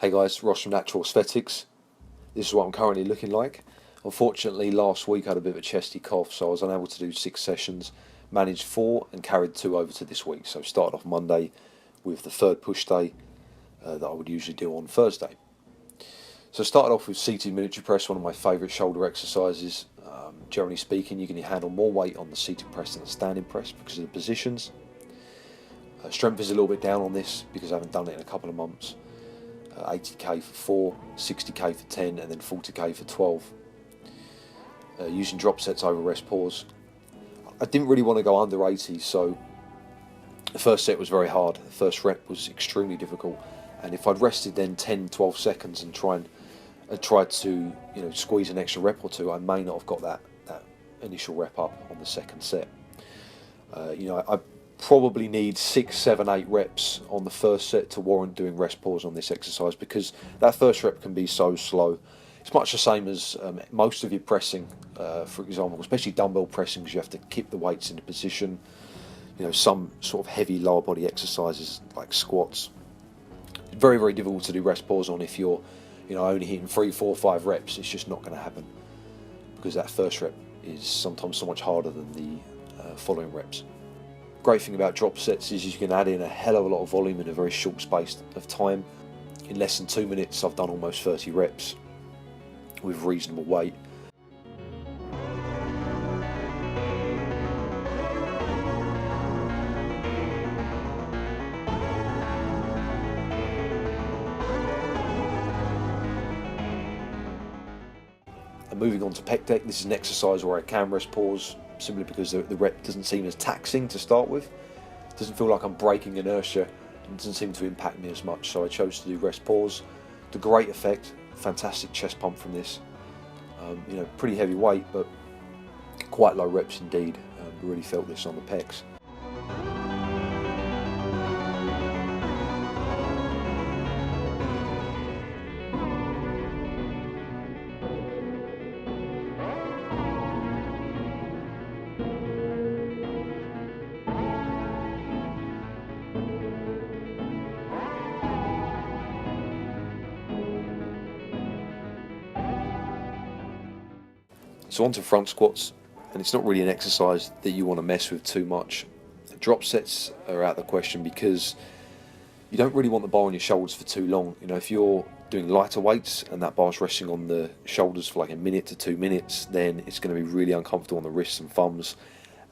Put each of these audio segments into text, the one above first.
Hey guys, Ross from Natural Aesthetics. This is what I'm currently looking like. Unfortunately, last week I had a bit of a chesty cough, so I was unable to do 6 sessions, managed 4 and carried 2 over to this week. So started off Monday with the third push day that I would usually do on Thursday. So started off with seated military press, one of my favourite shoulder exercises. Generally speaking, you're going to handle more weight on the seated press than the standing press because of the positions. Strength is a little bit down on this because I haven't done it in a couple of months. 80k for 4, 60k for 10, and then 40k for 12. Using drop sets over rest pause. I didn't really want to go under 80, so the first set was very hard. The first rep was extremely difficult, and if I'd rested then 10-12 seconds and tried to squeeze an extra rep or two, I may not have got that initial rep up on the second set. I probably need 6, 7, 8 reps on the first set to warrant doing rest pause on this exercise, because that first rep can be so slow. It's much the same as most of your pressing, for example, especially dumbbell pressing, because you have to keep the weights in position. Some sort of heavy lower body exercises like squats, very, very difficult to do rest pause on if you're only hitting 3, 4, 5 reps. It's just not going to happen, because that first rep is sometimes so much harder than the following reps. Great thing about drop sets is you can add in a hell of a lot of volume in a very short space of time. In less than 2 minutes I've done almost 30 reps with reasonable weight. And moving on to pec deck, this is an exercise where I can rest pause, simply because the rep doesn't seem as taxing to start with. It doesn't feel like I'm breaking inertia, and doesn't seem to impact me as much, so I chose to do rest pause. To great effect, fantastic chest pump from this. Pretty heavy weight, but quite low reps indeed. Really felt this on the pecs. So on to front squats, and it's not really an exercise that you want to mess with too much. Drop sets are out of the question because you don't really want the bar on your shoulders for too long. If you're doing lighter weights and that bar's resting on the shoulders for like 1 minute to 2 minutes, then it's going to be really uncomfortable on the wrists and thumbs,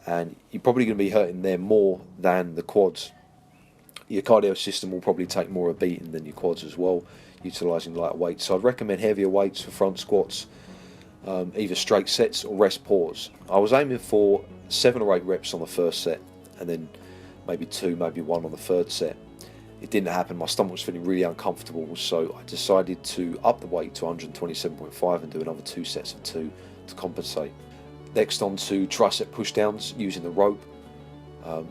and you're probably going to be hurting there more than the quads. Your cardio system will probably take more of a beating than your quads as well, utilising lighter weights. So I'd recommend heavier weights for front squats. Either straight sets or rest pause. I was aiming for 7 or 8 reps on the first set, and then maybe 2, maybe 1 on the third set. It didn't happen. My stomach was feeling really uncomfortable, so I decided to up the weight to 127.5 and do another 2 sets of 2 to compensate. Next on to tricep push downs using the rope.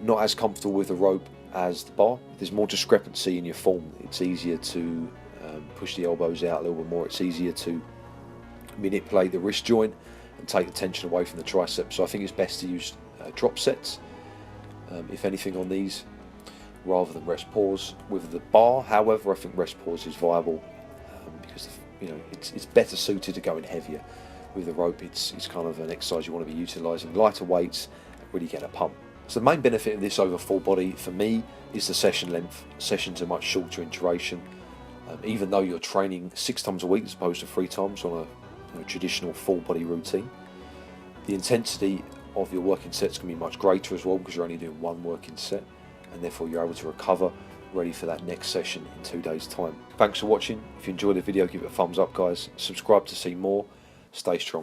Not as comfortable with the rope as the bar. There's more discrepancy in your form. It's easier to push the elbows out a little bit more. It's easier to manipulate the wrist joint and take the tension away from the tricep. So I think it's best to use drop sets, if anything, on these, rather than rest pause. With the bar, however, I think rest pause is viable, because it's better suited to going heavier. With the rope, it's kind of an exercise you want to be utilising lighter weights and really get a pump. So the main benefit of this over full body for me is the session length. Sessions are much shorter in duration, even though you're training 6 times a week as opposed to 3 times on a traditional full body routine. The intensity of your working sets can be much greater as well, because you're only doing 1 working set, and therefore you're able to recover, ready for that next session in 2 days' time. Thanks for watching. If you enjoyed the video, give it a thumbs up, guys. Subscribe to see more. Stay strong.